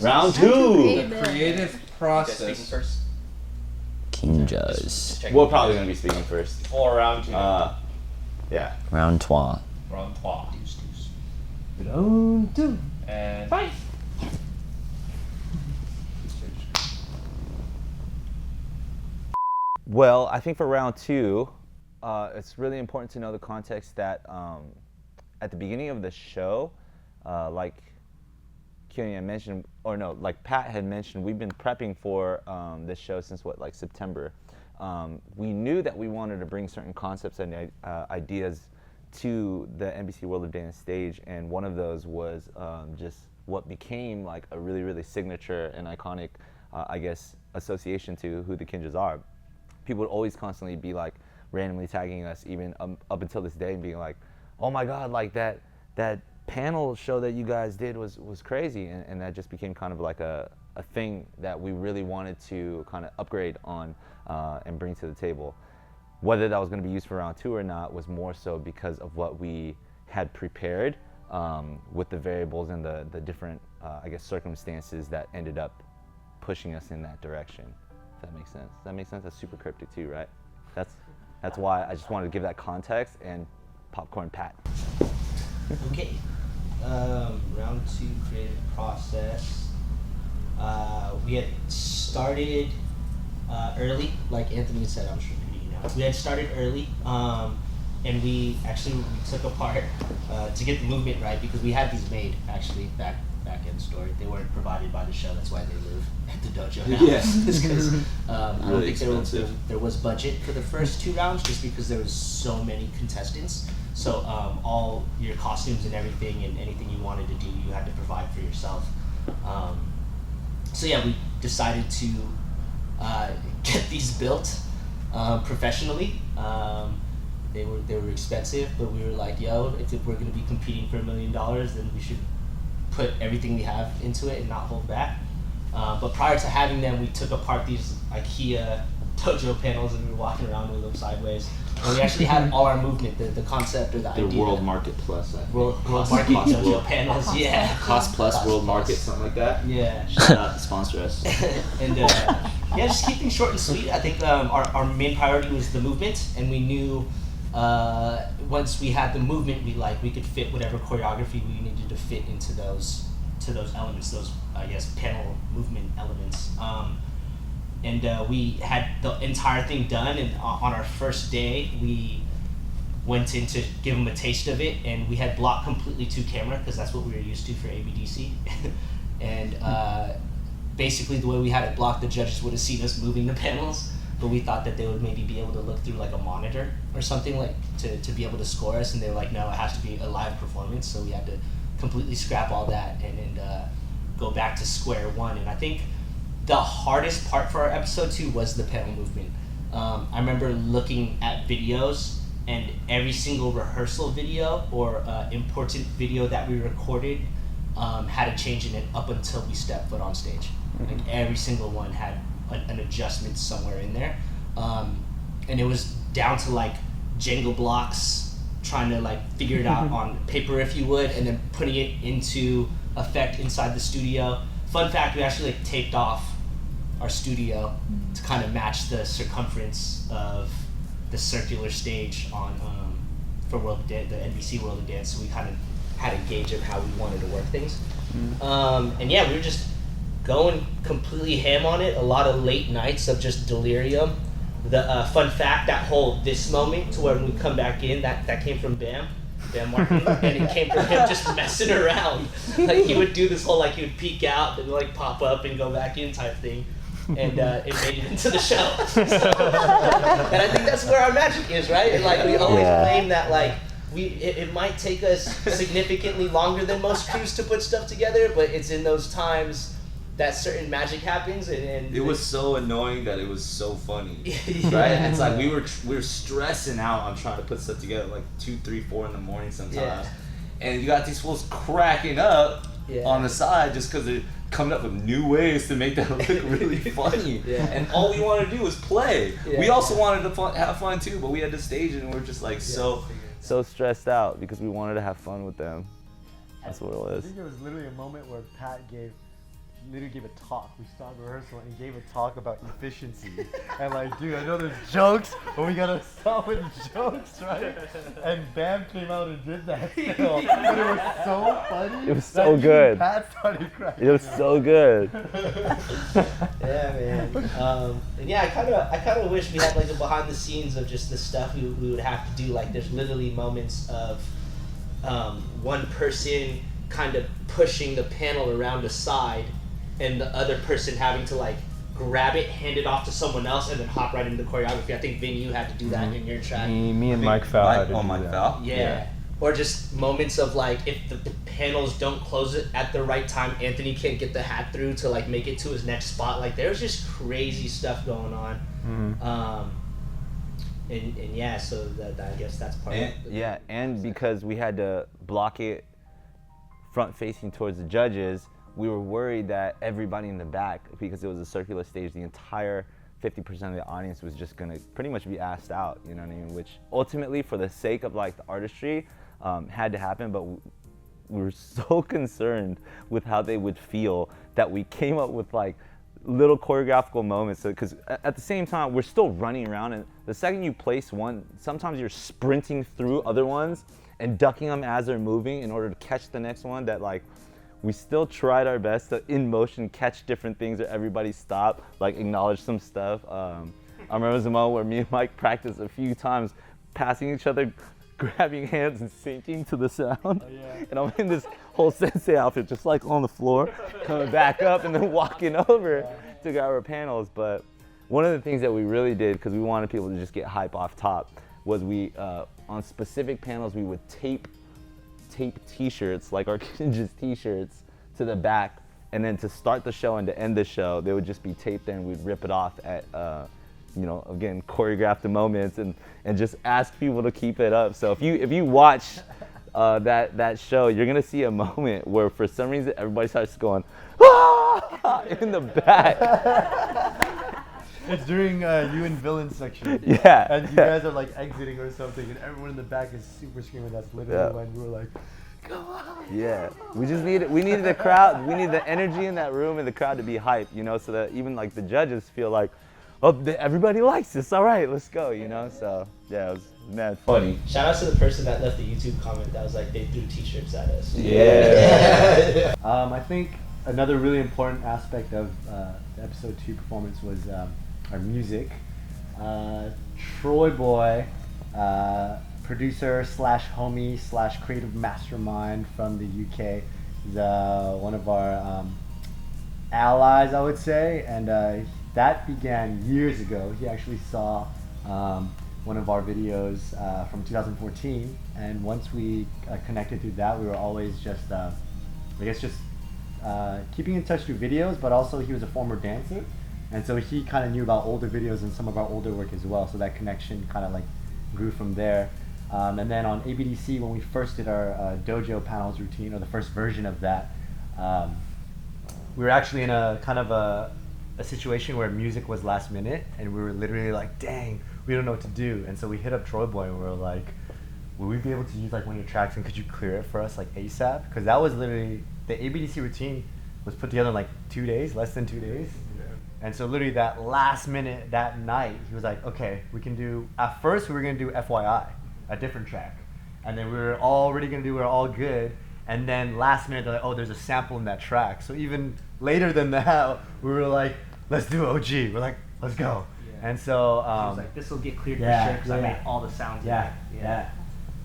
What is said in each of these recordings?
Round two. The creative process. Speaking first. Kinjaz. We're probably gonna be speaking first. For round two. Yeah. Round trois. Round trois. Round two. And fight. Well, I think for round two, it's really important to know the context that at the beginning of the show, like Keone had mentioned, or no, like Pat had mentioned, we've been prepping for this show since like September. We knew that we wanted to bring certain concepts and ideas to the NBC World of Dance stage, and one of those was just what became like a really, really signature and iconic, I guess, association to who the Kinjaz are. People would always constantly be like randomly tagging us, even up until this day, and being like, "Oh my God, like that panel show that you guys did was crazy," and that just became kind of like a thing that we really wanted to kind of upgrade on and bring to the table. Whether that was going to be used for round two or not was more so because of what we had prepared with the variables and the different, I guess, circumstances that ended up pushing us in that direction. If that makes sense. Does that make sense? That's super cryptic too, right? That's why I just wanted to give that context. And Popcorn Pat. Okay. Round two, creative process. We had started early, like Anthony said. I'm sure you know. We had started early, and we took apart to get the movement right, because we had these made actually back end story. They weren't provided by the show. That's why they live at the dojo now. Yes. Because I don't Really think there was budget for the first two rounds, just because there was so many contestants. So all your costumes and everything and anything you wanted to do, you had to provide for yourself. So yeah, we decided to get these built professionally. They were expensive, but we were like, yo, if we're going to be competing for $1 million, then we should put everything we have into it and not hold back. But prior to having them, we took apart these IKEA dojo panels and we were walking around with them sideways. And we actually had all our movement, the concept or the idea. The World Market Plus, I think. World Market dojo panels, yeah. Cost Plus, World Market, something like that. Yeah. Shout out to sponsor us. And yeah, just keep things short and sweet. I think our main priority was the movement, and we knew once we had the movement, we could fit whatever choreography we needed to fit into those elements, those I guess panel movement elements. And we had the entire thing done, and on our first day we went in to give them a taste of it, and we had blocked completely to camera because that's what we were used to for ABDC. And basically the way we had it blocked, the judges would have seen us moving the panels, but we thought that they would maybe be able to look through like a monitor or something, like to be able to score us, and they were like, no, it has to be a live performance. So we had to completely scrap all that and go back to square one. And I think the hardest part for our episode 2 was the panel movement. I remember looking at videos, and every single rehearsal video or important video that we recorded had a change in it up until we stepped foot on stage. Like every single one had an adjustment somewhere in there, and it was down to like Jenga blocks, trying to like figure it out on paper, if you would, and then putting it into effect inside the studio. Fun fact: we actually like taped off our studio to kind of match the circumference of the circular stage on for the NBC World of Dance. So we kind of had a gauge of how we wanted to work things. And yeah, we were just going completely ham on it. A lot of late nights of just delirium. The fun fact, that whole this moment to where when we come back in, that came from Bam Martin, and it came from him just messing around. Like he would do this whole, like he would peek out and like pop up and go back in type thing. And it made it into the show. So, and I think that's where our magic is, right? And like we always claim that like it might take us significantly longer than most crews to put stuff together, but it's in those times that certain magic happens, and it was so annoying that it was so funny, right? It's like we were stressing out on trying to put stuff together like 2, 3, 4 in the morning sometimes, and you got these fools cracking up on the side just because they're coming up with new ways to make that look really funny. And all we wanted to do was play. We also wanted to have fun too, but we had to stage it, and we're just like so stressed out because we wanted to have fun with them. That's what it was. I think it was literally a moment where Pat gave literally gave a talk. We stopped rehearsal and gave a talk about efficiency. And like, dude, I know there's jokes, but we gotta stop with jokes, right? And Bam came out and did that still. And it was so funny. It was that so even good. Pat started cracking. It was so good. Yeah, man. And yeah, I kind of wish we had like the behind the scenes of just the stuff we would have to do. Like, there's literally moments of one person kind of pushing the panel around the side, and the other person having to like grab it, hand it off to someone else, and then hop right into the choreography. I think Vin, you had to do that in your track. Me and Mike Fowl had to do Mike that. Fowl? Yeah. Or just moments of like, if the panels don't close it at the right time, Anthony can't get the hat through to like make it to his next spot. Like, there's just crazy stuff going on. And yeah, so that I guess that's part of it. Yeah, and because we had to block it front facing towards the judges, we were worried that everybody in the back, because it was a circular stage, the entire 50% of the audience was just gonna pretty much be asked out, you know what I mean? Which ultimately, for the sake of like the artistry, had to happen, but we were so concerned with how they would feel that we came up with like little choreographical moments, because at the same time we're still running around, and the second you place one, sometimes you're sprinting through other ones and ducking them as they're moving in order to catch the next one. That like, we still tried our best to in motion catch different things, or everybody stop, like acknowledge some stuff. I remember the moment where me and Mike practiced a few times passing each other, grabbing hands and syncing to the sound. And I'm in this whole sensei outfit, just like on the floor, coming back up and then walking over to grab our panels. But one of the things that we really did, because we wanted people to just get hype off top, was we, on specific panels, we would tape t-shirts, like our Kinjaz t-shirts, to the back, and then to start the show and to end the show, they would just be taped there, and we'd rip it off at, you know, again, choreographed the moments, and just ask people to keep it up. So if you watch that show, you're gonna see a moment where for some reason everybody starts going, "Ah!" in the back. It's during you and villain section. Yeah. And you guys are like exiting or something, and everyone in the back is super screaming. That's literally when we were like, "Come on!" Yeah, we needed the crowd, we needed the energy in that room and the crowd to be hyped, you know, so that even like the judges feel like, oh, everybody likes this. All right, let's go, you know. So yeah, it was mad funny. Shout out to the person that left the YouTube comment that was like, they threw t-shirts at us. Yeah. I think another really important aspect of the episode 2 performance was our music. Troy Boy, producer slash homie slash creative mastermind from the UK, is one of our allies, I would say, and that began years ago. He actually saw one of our videos from 2014, and once we connected through that, we were always just, keeping in touch through videos, but also he was a former dancer, and so he kind of knew about older videos and some of our older work as well, so that connection kind of like grew from there. And then on ABDC, when we first did our dojo panels routine, or the first version of that, we were actually in a kind of a situation where music was last minute, and we were literally like, dang, we don't know what to do. And so we hit up Troy Boy and we were like, would we be able to use like one of your tracks, and could you clear it for us like ASAP? Because that was literally, the ABDC routine was put together in like 2 days, less than 2 days. And so literally that last minute, that night, he was like, okay, we can do, at first we were gonna do FYI, a different track. And then we were already gonna do We're All Good. And then last minute, they're like, oh, there's a sample in that track. So even later than that, we were like, let's do OG. We're like, let's go. Yeah. And so, He was like, this will get cleared for sure, because I made all the sounds in it. Yeah.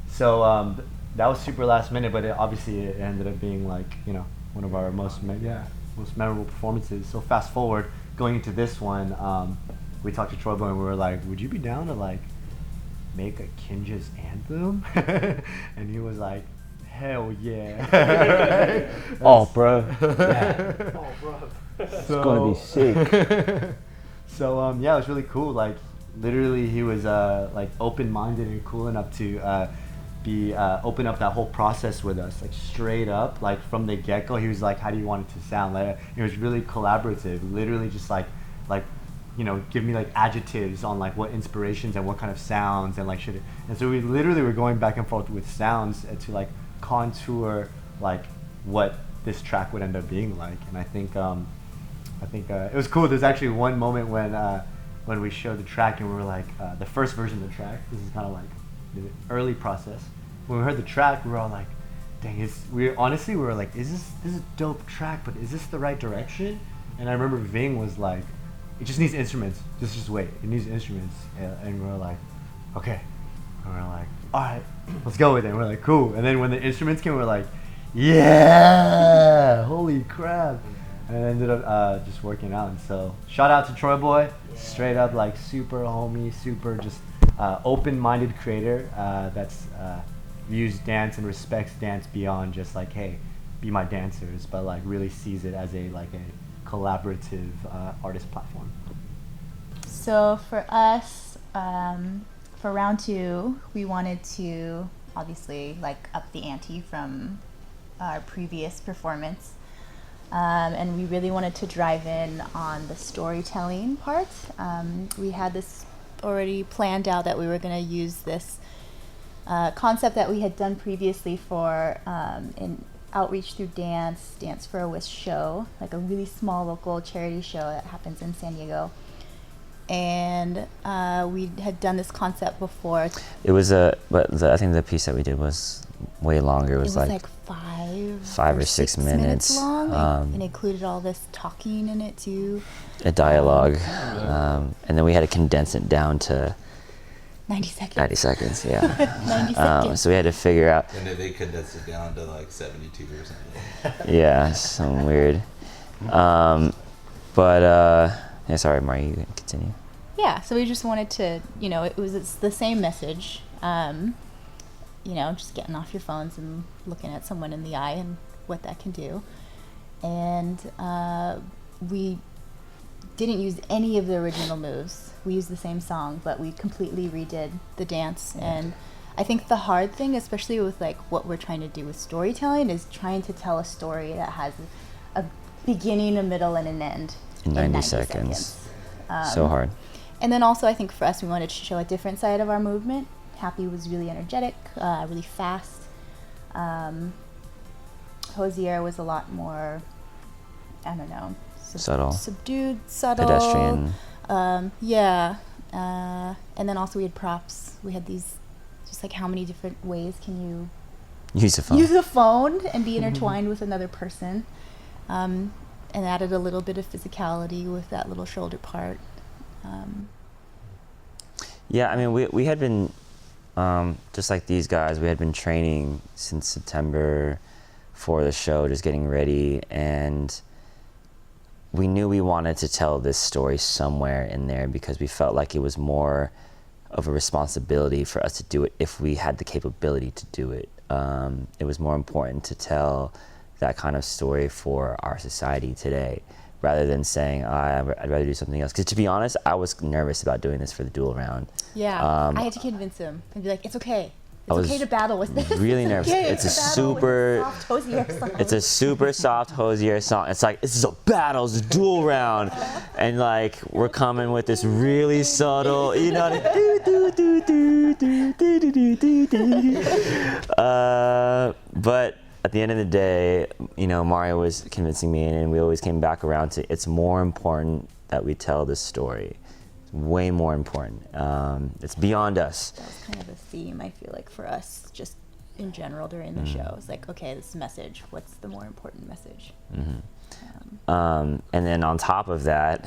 So that was super last minute, but obviously it ended up being like, you know, one of our most memorable performances. So fast forward, going into this one, we talked to Troy Boy and we were like, would you be down to like make a Kinjaz anthem? And he was like, hell yeah. Oh, bro. Yeah. Oh, bro. It's gonna be sick. So yeah, it was really cool. Like literally, he was like open-minded and cool enough to open up that whole process with us, like straight up, like from the get-go. He was like, how do you want it to sound? Like it was really collaborative. Literally just like you know, give me like adjectives on like what inspirations and what kind of sounds and like shit. And so we literally were going back and forth with sounds to like contour like what this track would end up being like. And I think it was cool. There's actually one moment when we showed the track and we were like, the first version of the track. This is kind of like the early process. When we heard the track, we were all like, dang, we were like, is this a dope track, but is this the right direction? And I remember Ving was like, it just needs instruments. Just wait. It needs instruments. And we were like, okay. And we were like, all right, let's go with it. And we're like, cool. And then when the instruments came, we were like, yeah, holy crap. And it ended up just working out. And so shout out to Troy Boy. Straight up like super homie, super just open-minded creator that's views dance and respects dance beyond just like, hey, be my dancers, but like really sees it as a collaborative artist platform. So for us, for round 2, we wanted to obviously like up the ante from our previous performance. And we really wanted to drive in on the storytelling part. We had this already planned out that we were going to use this concept that we had done previously for in Outreach Through Dance for a Wish show, like a really small local charity show that happens in San Diego. And we had done this concept before. It was I think the piece that we did was way longer. It was like 5 or 6 minutes long, and included all this talking in it too. A dialogue, and then we had to condense it down to 90 seconds. 90 seconds, yeah. 90 seconds. So we had to figure out. And then they condensed it down to like 72 or something. Yeah, something weird. Yeah, sorry, Mari, you can continue. Yeah, so we just wanted to, it's the same message. Just getting off your phones and looking at someone in the eye and what that can do. And we didn't use any of the original moves. We used the same song, but we completely redid the dance. And I think the hard thing, especially with like what we're trying to do with storytelling, is trying to tell a story that has a beginning, a middle, and an end in 90 seconds. So hard. And then also I think for us, we wanted to show a different side of our movement. Happy was really energetic, really fast. Hosier was a lot more, I don't know, subtle, subdued, subtle, pedestrian. And then also we had props. We had these, just like how many different ways can you use a phone and be intertwined with another person, and added a little bit of physicality with that little shoulder part. Yeah, I mean, we had been, just like these guys, we had been training since September for the show, just getting ready, and we knew we wanted to tell this story somewhere in there because we felt like it was more of a responsibility for us to do it if we had the capability to do it. It was more important to tell that kind of story for our society today, rather than saying, I'd rather do something else. Because to be honest, I was nervous about doing this for the dual round. Yeah, I had to convince him and be like, it's okay. It's okay to battle with this. Really nervous. It's a super soft Hosier song. It's like, this is a battle, it's a dual round. And like, we're coming with this really subtle, but at the end of the day, Mario was convincing me, and we always came back around to it's more important that we tell this story. It's way more important. It's beyond us. That was kind of a theme, I feel like, for us, just in general during the show. It's like, okay, this message, what's the more important message? And then on top of that,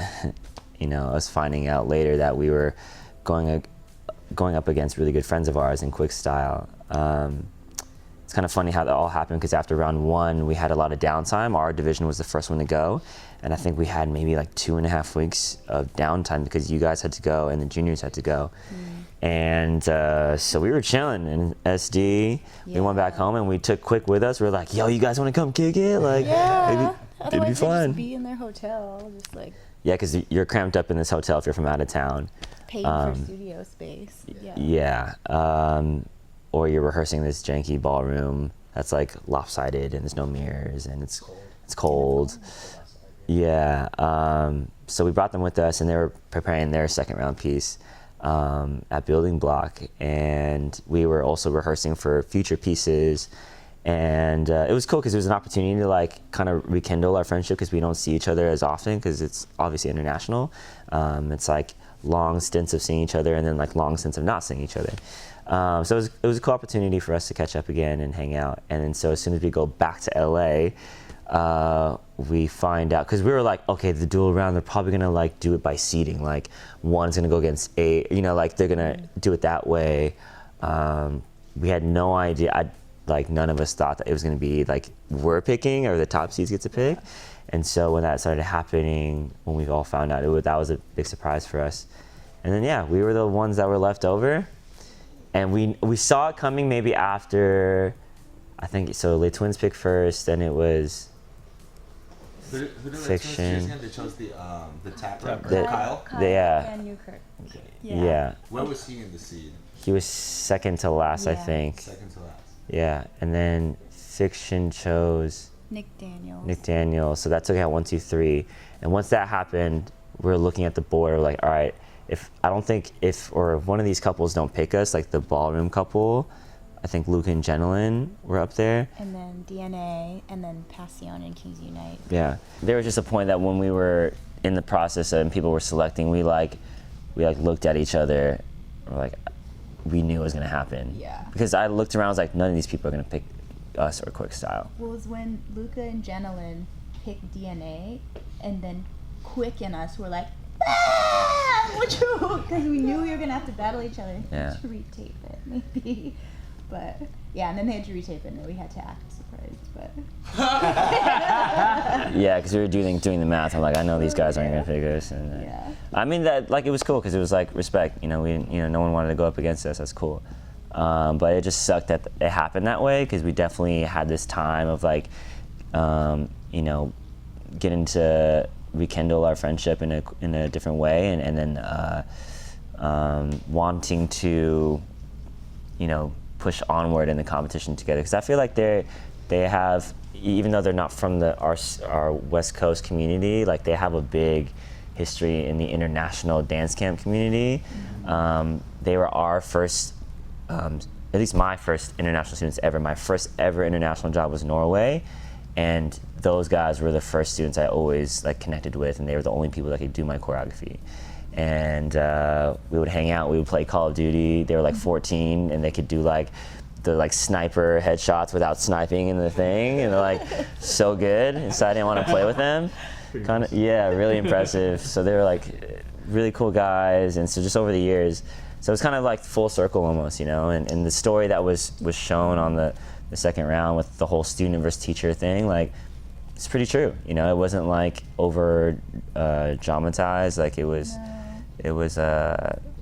us finding out later that we were going up against really good friends of ours in Quick Style. It's kind of funny how that all happened because after round 1, we had a lot of downtime. Our division was the first one to go. And I think we had maybe like 2.5 weeks of downtime because you guys had to go and the juniors had to go. And so we were chilling in SD. We went back home and we took Quick with us. We were like, yo, you guys want to come kick it? Like, it'd be fun. Just be in their hotel, just like. Yeah, because you're cramped up in this hotel if you're from out of town. Paying for studio space. Yeah. Or you're rehearsing this janky ballroom that's like lopsided and there's no mirrors and it's cold. Yeah. So we brought them with us and they were preparing their second round piece at Building Block, and we were also rehearsing for future pieces. And it was cool because it was an opportunity to like kind of rekindle our friendship because we don't see each other as often because it's obviously international. It's like long stints of seeing each other and then like long stints of not seeing each other. So it was a cool opportunity for us to catch up again and hang out. And then so as soon as we go back to LA, we find out, because we were like, okay, the dual round, they're probably gonna like do it by seeding. Like one's gonna go against eight, you know, like they're gonna do it that way. We had no idea. Like none of us thought that it was gonna be like we're picking or the top seeds get to pick. And so when that started happening, when we all found out, that was a big surprise for us. And then yeah, we were the ones that were left over. And we saw it coming maybe after, I think, so Les Twins picked first, then it was Who did the Fiction. Twins choose again? They chose the tapper, The- Kyle. yeah. and Newkirk. Okay. Yeah. Where was he in the seed? He was second to last, I Yeah. think. Second to last. Yeah, and then Fiction chose Nick Daniels. Nick Daniels, so that took out 1, 2, 3. And once that happened, we're looking at the board, we're like, all right, if one of these couples don't pick us, like the ballroom couple, I think Luca and Jenilyn were up there. And then DNA, and then Passion and Kings Unite. Yeah, there was just a point that when we were in the process and people were selecting, we looked at each other, we're like, we knew it was gonna happen. Yeah. Because I looked around, I was like, none of these people are gonna pick us or Quick Style. Well, it was when Luca and Jenilyn picked DNA, and then Quick and us were like, because we knew we were gonna have to battle each other. Yeah. To retape it, maybe. But yeah, and then they had to retape it, and we had to act surprised. But Yeah, because we were doing the math. I'm like, I know these guys aren't gonna pick us. And yeah. I mean that, like, it was cool because it was like respect. You know, no one wanted to go up against us. That's cool. But it just sucked that it happened that way because we definitely had this time of like, getting to rekindle our friendship in a different way, and then wanting to, push onward in the competition together. Because I feel like they have, even though they're not from our West Coast community, like they have a big history in the international dance camp community. They were our first, at least my first international students ever. My first ever international job was Norway, and those guys were the first students I always like connected with, and they were the only people that could do my choreography. And we would hang out, we would play Call of Duty. They were like 14, and they could do like the like sniper headshots without sniping in the thing, and they're like so good. And so I didn't want to play with them. Kind of, yeah, really impressive. So they were like really cool guys, and so just over the years, so it was kind of like full circle almost, And the story that was shown on the second round with the whole student versus teacher thing, like, it's pretty true. It wasn't like over dramatized. Like it was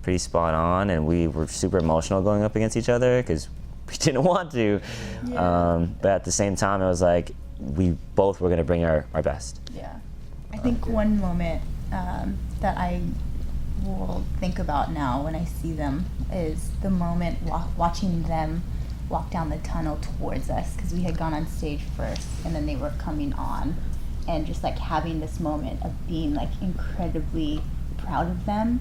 pretty spot on, and we were super emotional going up against each other because we didn't want to. Yeah. But at the same time, it was like we both were going to bring our best. Yeah. I think one moment that I will think about now when I see them is the moment watching them walk down the tunnel towards us, because we had gone on stage first and then they were coming on, and just like having this moment of being like incredibly proud of them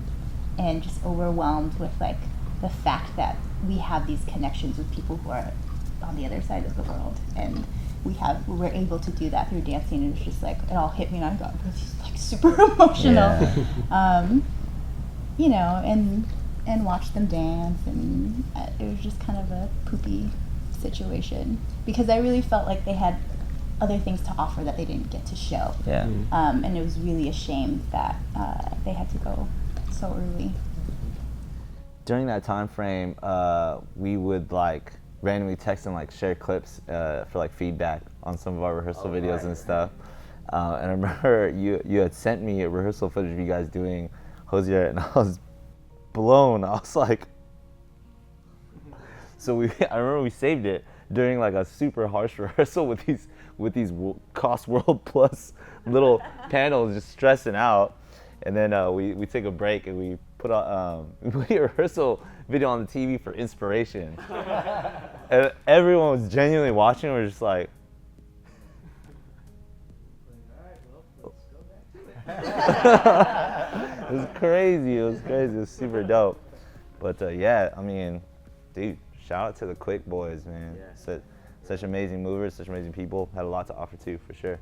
and just overwhelmed with like the fact that we have these connections with people who are on the other side of the world, and we're able to do that through dancing. And it's just like it all hit me, and I got like super emotional. Yeah. And watch them dance, and it was just kind of a poopy situation because I really felt like they had other things to offer that they didn't get to show. Yeah. And it was really a shame that they had to go so early. During that time frame, we would like randomly text and like share clips for like feedback on some of our rehearsal videos and stuff. And I remember you had sent me a rehearsal footage of you guys doing Hosier, and I was blown. I was like, so I remember we saved it during like a super harsh rehearsal with these cost world plus little panels just stressing out, and then we take a break and we put a rehearsal video on the TV for inspiration, and everyone was genuinely watching. We're just like, it was crazy. It was super dope. But yeah, I mean, dude, shout out to the Quick boys, man. such amazing movers, such amazing people. Had a lot to offer too, for sure.